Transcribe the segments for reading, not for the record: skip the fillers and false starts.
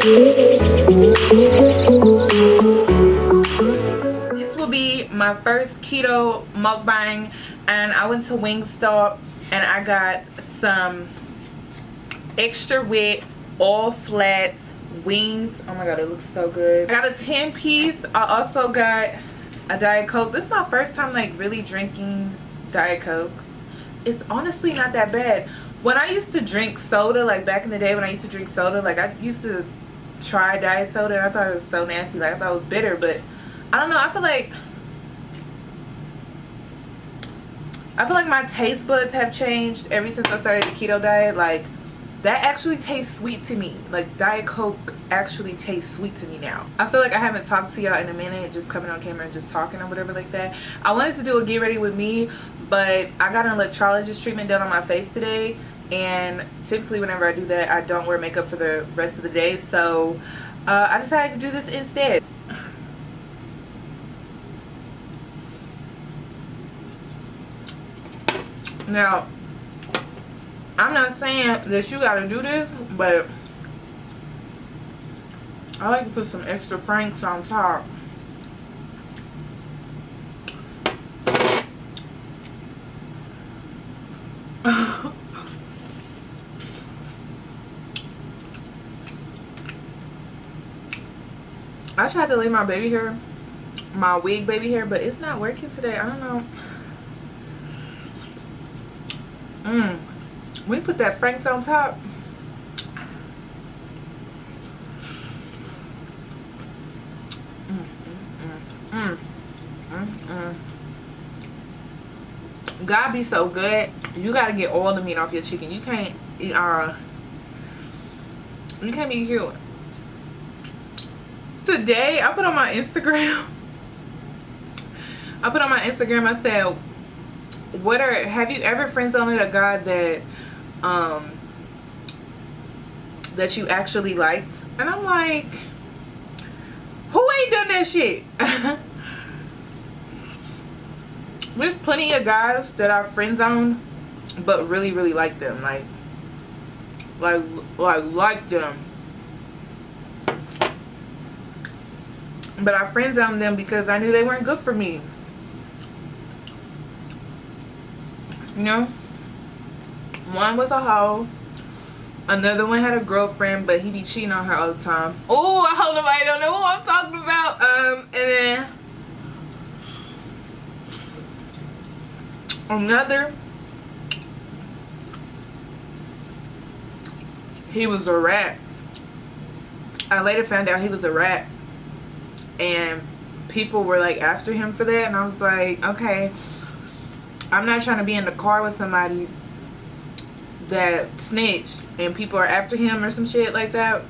This will be my first keto mukbang, and I went to Wingstop and I got some extra wet all flats wings. Oh my god, it looks so good. I got a 10-piece. I also got a Diet Coke. This is my first time like really drinking Diet Coke. It's honestly not that bad. When I used to drink soda, like back in the day when I used to drink soda, like I used to try diet soda and I thought it was so nasty. Like I thought it was bitter, but I don't know, I feel like my taste buds have changed ever since I started the keto diet. Like that actually tastes sweet to me. Like Diet Coke actually tastes sweet to me now. I feel like I haven't talked to y'all in a minute, just coming on camera and just talking or whatever like that. I wanted to do a get ready with me, but I got an electrolysis treatment done on my face today, and typically whenever I do that I don't wear makeup for the rest of the day, so I decided to do this instead. Now I'm not saying that you gotta do this, but I like to put some extra Franks on top. I tried to lay my baby hair, my wig baby hair, but it's not working today. I don't know. We put that Frank's on top. God be so good. You gotta get all the meat off your chicken. You can't be cute. Today I put on my Instagram. I said, have you ever friend-zoned a guy that you actually liked? And I'm like, who ain't done that shit? There's plenty of guys that I friend-zoned but really like them, like them, but I friend-zoned them because I knew they weren't good for me, you know. One was a hoe, another one had a girlfriend, but he be cheating on her all the time. Oh, I hope nobody don't know who I'm talking about. And then another, he was a rat. I later found out he was a rat, and people were like after him for that, and I was like, okay, I'm not trying to be in the car with somebody that snitched and people are after him or some shit like that.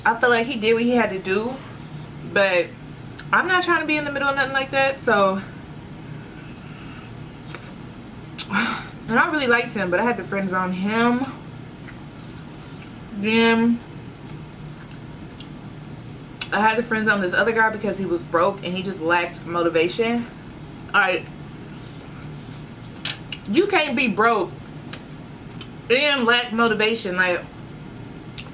I feel like he did what he had to do, but I'm not trying to be in the middle of nothing like that. So, and I really liked him, but I had to friend zone him. Then I had to friend zone this other guy because he was broke and he just lacked motivation. Alright, you can't be broke and lack motivation. Like,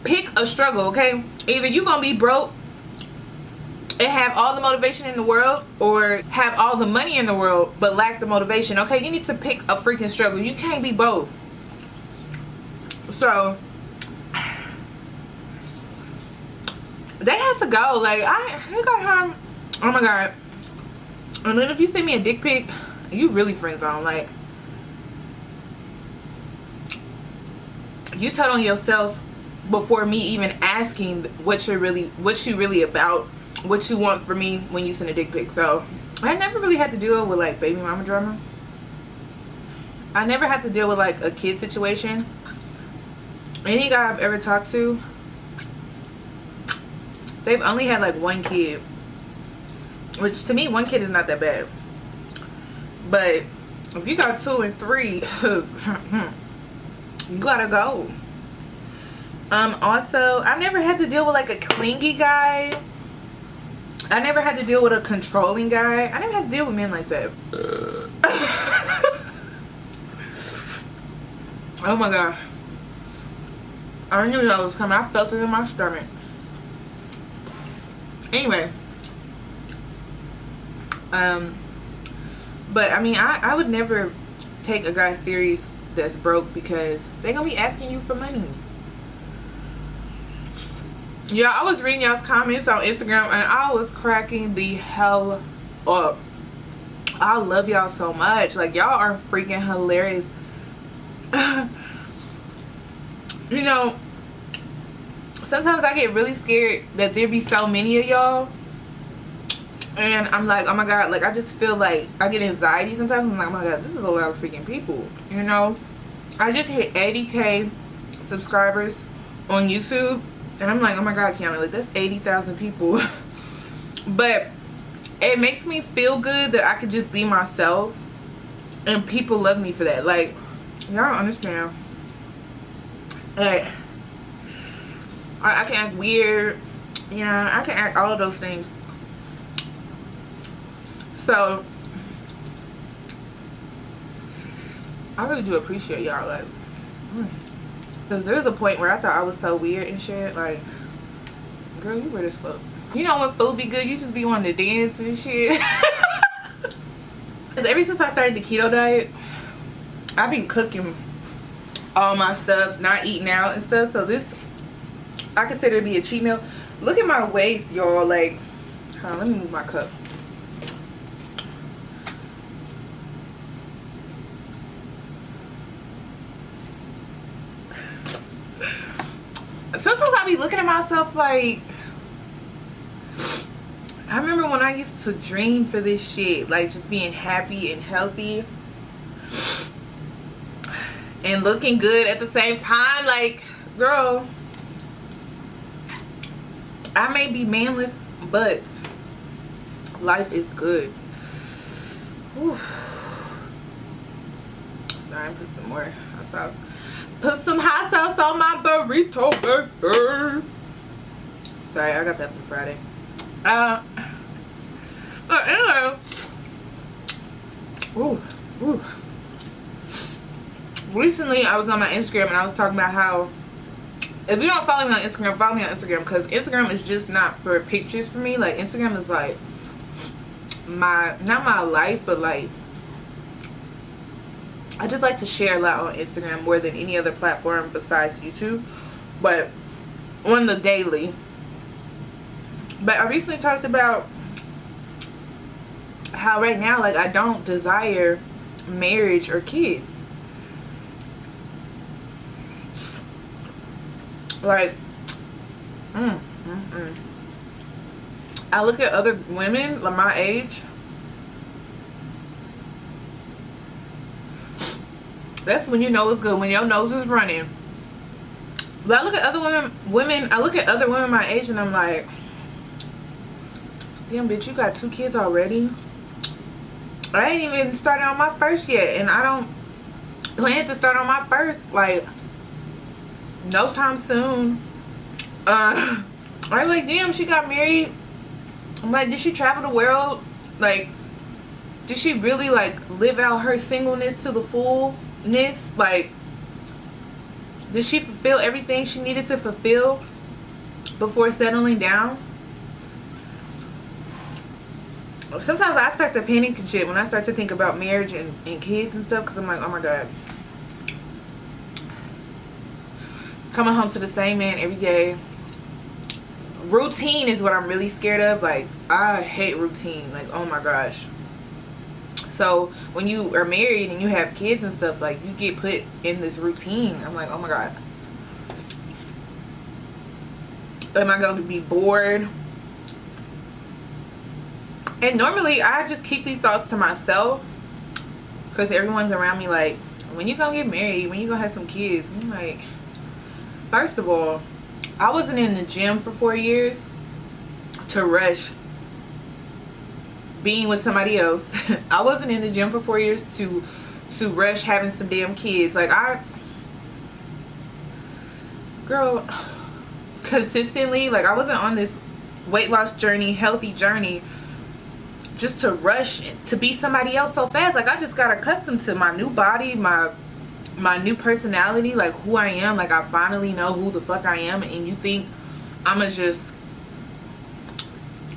pick a struggle, okay? Either you gonna be broke and have all the motivation in the world, or have all the money in the world but lack the motivation. Okay, you need to pick a freaking struggle. You can't be both. So they had to go. Like, I got home. Oh my god. And then if you send me a dick pic, you really friend zone. Like, you told on yourself before me even asking what you really about, what you want from me when you send a dick pic. So I never really had to deal with like baby mama drama. I never had to deal with like a kid situation. Any guy I've ever talked to, they've only had like one kid, which to me, one kid is not that bad. But if you got 2 and 3, you gotta go. Also, I never had to deal with like a clingy guy. I never had to deal with a controlling guy. I never had to deal with men like that. Oh my god, I knew that was coming. I felt it in my stomach. Anyway, but I mean, I would never take a guy serious that's broke, because they're gonna be asking you for money. Yeah, I was reading y'all's comments on Instagram and I was cracking the hell up. I love y'all so much. Like, y'all are freaking hilarious. You know, sometimes I get really scared that there be so many of y'all, and I'm like, oh my god, like I just feel like I get anxiety sometimes. I'm like, oh my god, this is a lot of freaking people. You know, I just hit 80K subscribers on YouTube, and I'm like, oh my god, Kiana, like that's 80,000 people. But it makes me feel good that I could just be myself, and people love me for that. Like, y'all don't understand. Like, I can act weird, you know, I can act all of those things. So I really do appreciate y'all, like, because there's a point where I thought I was so weird and shit. Like, girl, you weird as fuck. You know, when food be good, you just be wanting to dance and shit. Because ever since I started the keto diet, I've been cooking all my stuff, not eating out and stuff. So this, I consider to be a cheat meal. Look at my waist, y'all. Like, hold on, let me move my cup. Sometimes I be looking at myself like, I remember when I used to dream for this shit, like just being happy and healthy and looking good at the same time. Like, girl, I may be manless, but life is good. Whew. Sorry, I put some more hot sauce. Put some hot sauce on my burrito burger. Sorry, I got that from Friday. But anyway, recently I was on my Instagram and I was talking about how, if you don't follow me on Instagram, follow me on Instagram, because Instagram is just not for pictures for me. Like, Instagram is like not my life, but like I just like to share a lot on Instagram more than any other platform besides YouTube, but on the daily. But I recently talked about how right now, like, I don't desire marriage or kids. Like, I look at other women like my age. That's when you know it's good, when your nose is running. But I look at other women, I look at other women my age and I'm like, damn, bitch, you got 2 kids already? I ain't even started on my first yet, and I don't plan to start on my first, like, no time soon. I'm like, damn, she got married. I'm like, did she travel the world? Like, did she really, like, live out her singleness to the fullness? Like, did she fulfill everything she needed to fulfill before settling down? Sometimes I start to panic and shit when I start to think about marriage and kids and stuff, because I'm like, oh my god, coming home to the same man every day. Routine is what I'm really scared of. Like, I hate routine. Like, oh my gosh. So when you are married and you have kids and stuff, like, you get put in this routine. I'm like, oh my god, am I going to be bored? And normally I just keep these thoughts to myself, because everyone's around me like, when you gonna get married, when you gonna have some kids? And I'm like, first of all, I wasn't in the gym for 4 years to rush being with somebody else. I wasn't in the gym for 4 years to rush having some damn kids. Like, girl, consistently, like, I wasn't on this weight loss journey, healthy journey, just to rush to be somebody else so fast. Like, I just got accustomed to my new body, my new personality, like who I am. Like, I finally know who the fuck I am, and you think I'ma just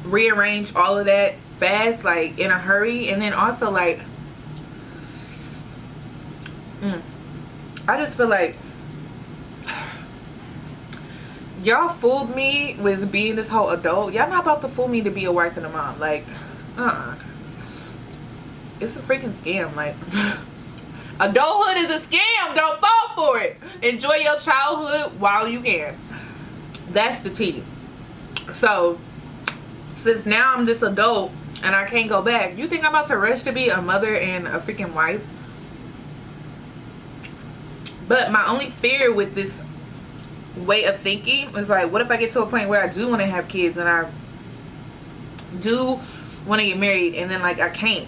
rearrange all of that fast, like in a hurry. And then also like I just feel like y'all fooled me with being this whole adult. Y'all not about to fool me to be a wife and a mom. Like it's a freaking scam. Like adulthood is a scam. Don't fall for it. Enjoy your childhood while you can. That's the tea. So since now I'm this adult and I can't go back, you think I'm about to rush to be a mother and a freaking wife? But my only fear with this way of thinking is like, what if I get to a point where I do want to have kids and I do want to get married and then like I can't?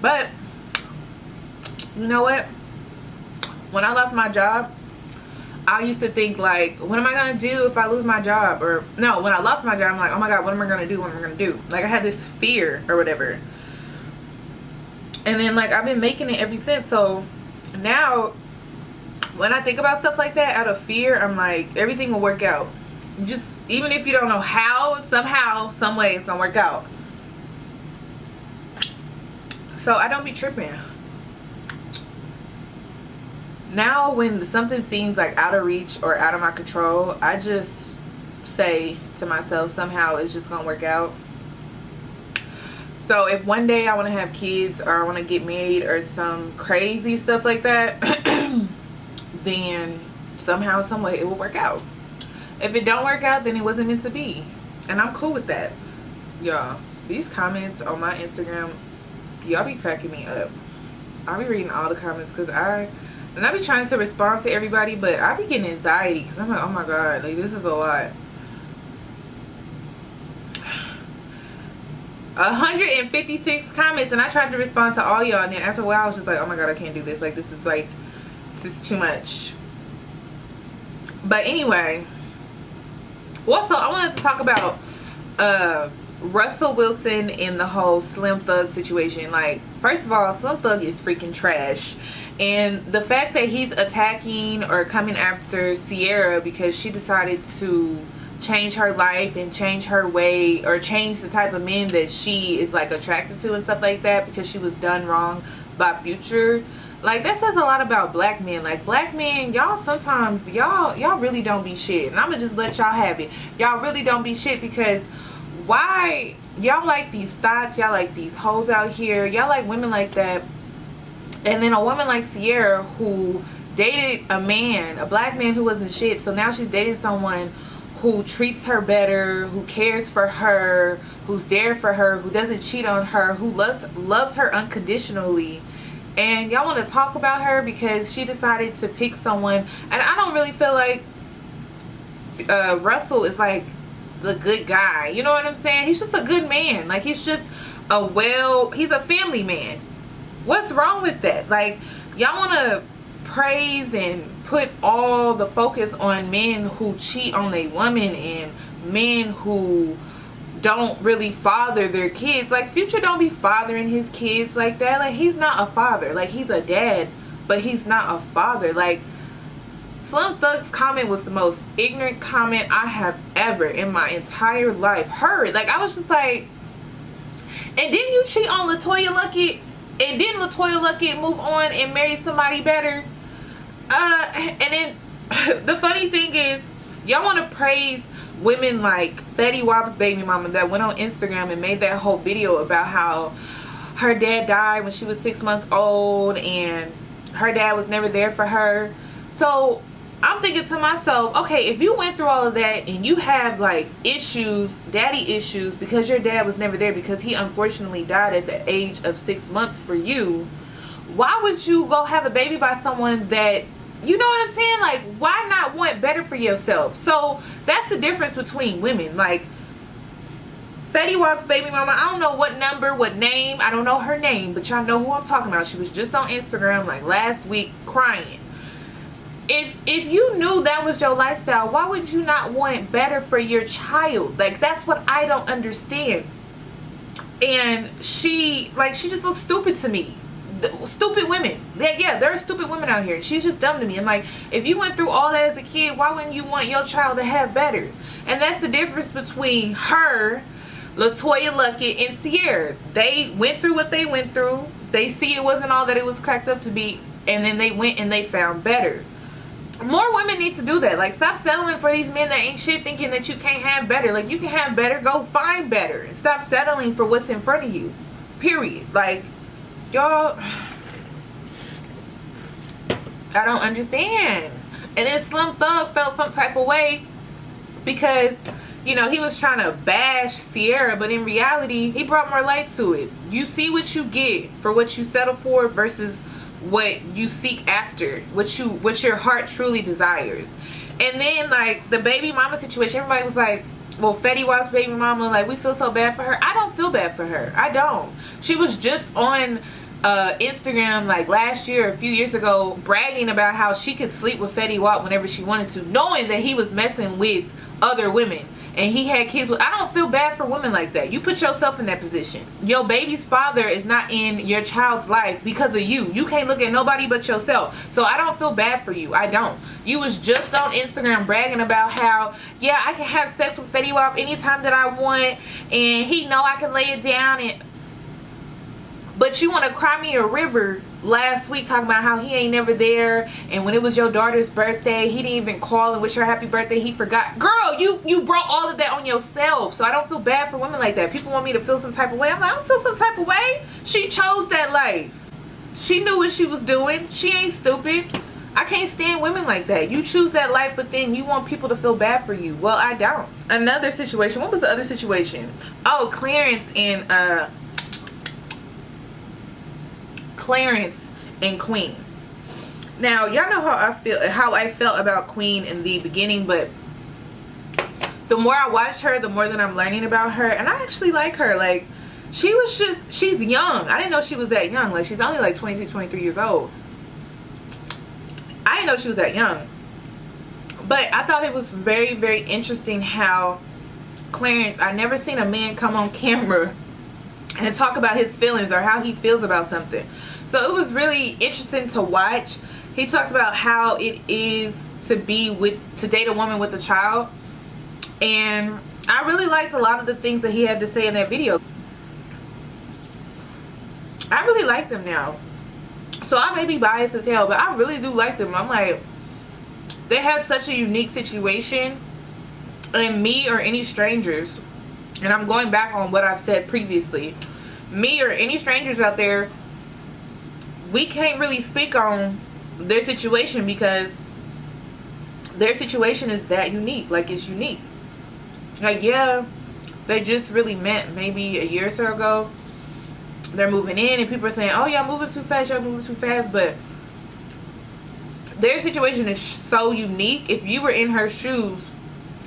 But you know what, when I lost my job, I used to think like, what am I gonna do if I lose my job? Or no, when I lost my job, I'm like, oh my god, what am I gonna do? What am I gonna do? Like I had this fear or whatever. And then like I've been making it ever since. So now when I think about stuff like that out of fear, I'm like, everything will work out. Just even if you don't know how, somehow, some way it's gonna work out. So I don't be tripping. Now when something seems like out of reach or out of my control, I just say to myself, somehow it's just gonna work out. So if one day I want to have kids or I want to get married or some crazy stuff like that, then somehow, some way it will work out. If it don't work out, then it wasn't meant to be. And I'm cool with that. Y'all, these comments on my Instagram, y'all be cracking me up. I'll be reading all the comments because I be trying to respond to everybody, but I be getting anxiety because I'm like, oh my god, like this is a lot. 156 comments and I tried to respond to all y'all, and then after a while I was just like, oh my god, I can't do this. Like this is too much. But anyway, also I wanted to talk about Russell Wilson and the whole Slim Thug situation. Like, first of all, Slim Thug is freaking trash, and the fact that he's attacking or coming after Sierra because she decided to change her life and change her way, or change the type of men that she is like attracted to and stuff like that because she was done wrong by Future. Like, that says a lot about black men. Like, black men, y'all sometimes y'all really don't be shit, and I'm gonna just let y'all have it. Y'all really don't be shit because why y'all like these thoughts, y'all like these hoes out here, y'all like women like that, and then a woman like Sierra who dated a man, a black man who wasn't shit, so now she's dating someone who treats her better, who cares for her, who's there for her, who doesn't cheat on her, who loves her unconditionally. And y'all want to talk about her because she decided to pick someone. And I don't really feel like Russell is like the good guy, you know what I'm saying? He's just a good man. Like, he's just he's a family man. What's wrong with that? Like, y'all want to praise and put all the focus on men who cheat on their woman and men who don't really father their kids. Like, Future don't be fathering his kids like that. Like, he's not a father. Like, he's a dad, but he's not a father. Like, Slim Thug's comment was the most ignorant comment I have ever in my entire life heard. Like, I was just like, and didn't you cheat on LaToya Luckett? And didn't LaToya Luckett move on and marry somebody better? And then the funny thing is, y'all want to praise women like Fetty Wap's baby mama that went on Instagram and made that whole video about how her dad died when she was 6 months old and her dad was never there for her. So I'm thinking to myself, okay, if you went through all of that and you have like issues, daddy issues, because your dad was never there because he unfortunately died at the age of 6 months for you, why would you go have a baby by someone that, you know what I'm saying? Like, why not want better for yourself? So that's the difference between women. Like, Fetty Wap's baby mama, I don't know what number, what name, I don't know her name, but y'all know who I'm talking about. She was just on Instagram like last week crying. If you knew that was your lifestyle, why would you not want better for your child? Like, that's what I don't understand. And she just looks stupid to me. stupid women. Yeah, there are stupid women out here. She's just dumb to me. I'm like, if you went through all that as a kid, why wouldn't you want your child to have better? And that's the difference between her, Latoya Luckett, and Sierra. They went through what they went through. They see it wasn't all that it was cracked up to be, and then they went and they found better. More women need to do that. Like, stop settling for these men that ain't shit, thinking that you can't have better. Like, you can have better, go find better, and stop settling for what's in front of you, period. Like, y'all, I don't understand. And then Slim Thug felt some type of way because, you know, he was trying to bash Sierra, but in reality, he brought more light to it. You see what you get for what you settle for versus what you seek after, what your heart truly desires. And then, like, the baby mama situation, everybody was like, well, Fetty Wap's baby mama, like, we feel so bad for her. I don't feel bad for her. I don't. She was just on Instagram like last year, a few years ago, bragging about how she could sleep with Fetty Wap whenever she wanted to, knowing that he was messing with other women and he had kids with. I don't feel bad for women like that. You put yourself in that position. Your baby's father is not in your child's life because of you. You can't look at nobody but yourself. So I don't feel bad for you. I don't. You was just on Instagram bragging about how, yeah, I can have sex with Fetty Wap anytime that I want, and he know I can lay it down. And but you want to cry me a river last week talking about how he ain't never there, and when it was your daughter's birthday, he didn't even call and wish her happy birthday. He forgot. Girl, you brought all of that on yourself. So I don't feel bad for women like that. People want me to feel some type of way. I'm like, I don't feel some type of way. She chose that life. She knew what she was doing. She ain't stupid. I can't stand women like that. You choose that life, but then you want people to feel bad for you. Well, I don't. Another situation. What was the other situation? Oh, Clarence and Queen. Now, y'all know how I felt about Queen in the beginning, but the more I watched her, the more that I'm learning about her, and I actually like her. Like, she's young. I didn't know she was that young. Like, she's only like 22, 23 years old. I didn't know she was that young. But I thought it was very, very interesting how Clarence, I never seen a man come on camera and talk about his feelings or how he feels about something. So it was really interesting to watch. He talked about how it is to date a woman with a child, and I really liked a lot of the things that he had to say in that video. I really like them now. So I may be biased as hell, but I really do like them. I'm like, they have such a unique situation, and me or any strangers, and I'm going back on what I've said previously, me or any strangers out there, we can't really speak on their situation because their situation is that unique. Like, it's unique. Like, yeah, they just really met maybe a year or so ago. They're moving in and people are saying, oh, y'all moving too fast, y'all moving too fast. But their situation is so unique. If you were in her shoes,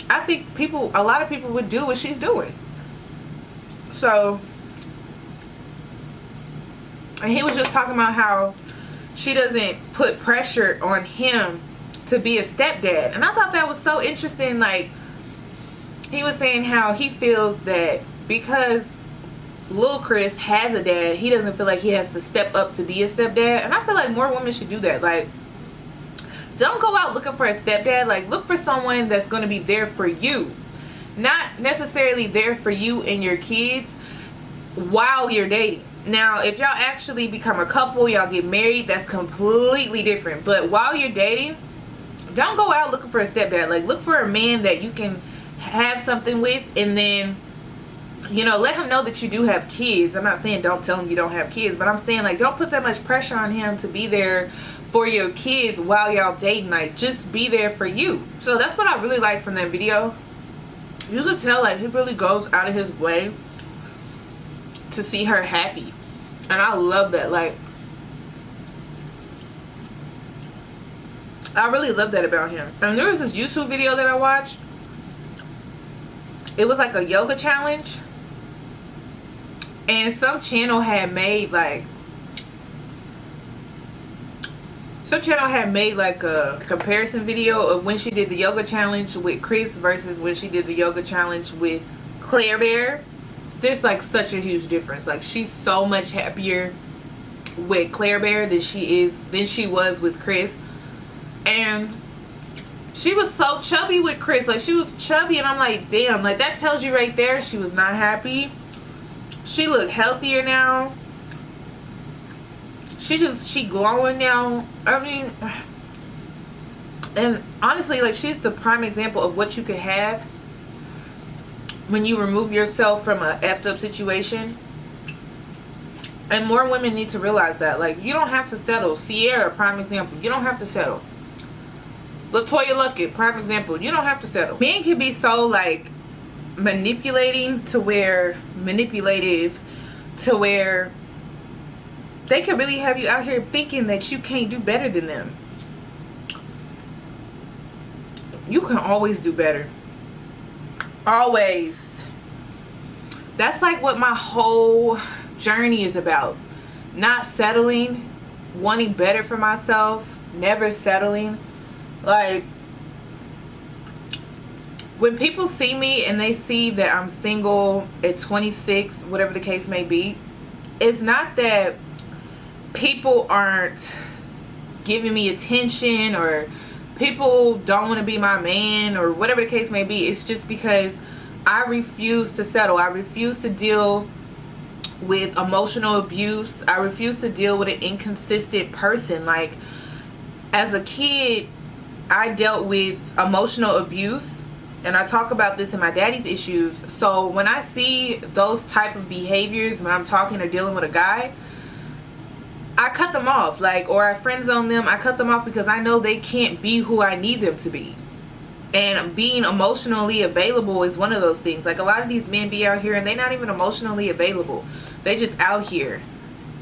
I think a lot of people would do what she's doing. So, and he was just talking about how she doesn't put pressure on him to be a stepdad. And I thought that was so interesting. Like, he was saying how he feels that because Lil Chris has a dad, he doesn't feel like he has to step up to be a stepdad. And I feel like more women should do that. Like, don't go out looking for a stepdad. Like, look for someone that's going to be there for you. Not necessarily there for you and your kids while you're dating. Now, if y'all actually become a couple, y'all get married, that's completely different. But while you're dating, don't go out looking for a stepdad. Like, look for a man that you can have something with, and then, you know, let him know that you do have kids. I'm not saying don't tell him you don't have kids, but I'm saying, like, don't put that much pressure on him to be there for your kids while y'all dating. Like, just be there for you. So that's what I really like from that video. You could tell, like, he really goes out of his way to see her happy, and I love that. Like, I really love that about him. And there was this YouTube video that I watched. It was like a yoga challenge, and some channel had made like a comparison video of when she did the yoga challenge with Chris versus when she did the yoga challenge with Claire Bear. There's like such a huge difference. Like, she's so much happier. with Claire Bear than she was with Chris. And she was so chubby with Chris. Like, she was chubby, and I'm like, damn, like, that tells you right there she was not happy. She looked healthier now. She glowing now. I mean, and honestly, like, she's the prime example of what you could have when you remove yourself from a effed up situation. And more women need to realize that. Like, you don't have to settle. Sierra, prime example. You don't have to settle. Latoya Luckett, prime example. You don't have to settle. Men can be so, like, manipulative to where they can really have you out here thinking that you can't do better than them. You can always do better. Always. That's like what my whole journey is about. Not settling, wanting better for myself, never settling. Like, when people see me and they see that I'm single at 26, whatever the case may be, it's not that people aren't giving me attention or people don't want to be my man or whatever the case may be. It's just because I refuse to settle. I refuse to deal with emotional abuse. I refuse to deal with an inconsistent person. Like, as a kid, I dealt with emotional abuse, and I talk about this in my daddy's issues. So when I see those type of behaviors when I'm talking or dealing with a guy, I cut them off. Like, or I friend zone them. I cut them off because I know they can't be who I need them to be. And being emotionally available is one of those things. Like, a lot of these men be out here and they're not even emotionally available. They just out here.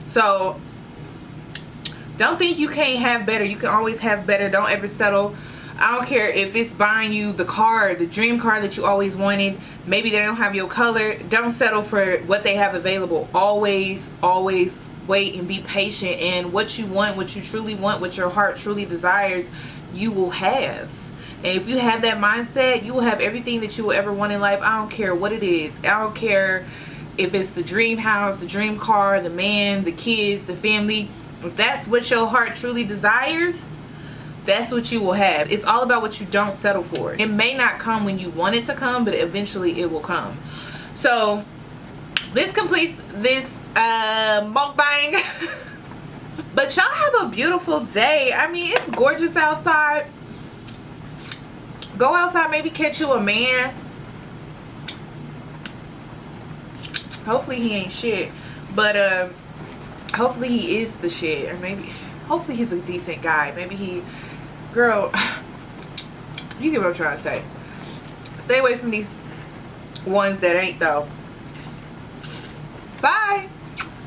So don't think you can't have better. You can always have better. Don't ever settle. I don't care if it's buying you the car, the dream car that you always wanted. Maybe they don't have your color. Don't settle for what they have available. Always wait and be patient. And what you want, what you truly want, what your heart truly desires, you will have. And if you have that mindset, you will have everything that you will ever want in life. I don't care what it is. I don't care if it's the dream house, the dream car, the man, the kids, the family. If that's what your heart truly desires, that's what you will have. It's all about what you don't settle for. It may not come when you want it to come, but eventually it will come. So this completes this mukbang. But y'all have a beautiful day. I mean, it's gorgeous outside. Go outside, maybe catch you a man. Hopefully he ain't shit, but hopefully he is the shit. Or maybe hopefully he's a decent guy. Maybe he, girl, you get what I'm trying to say. Stay away from these ones that ain't though. Bye.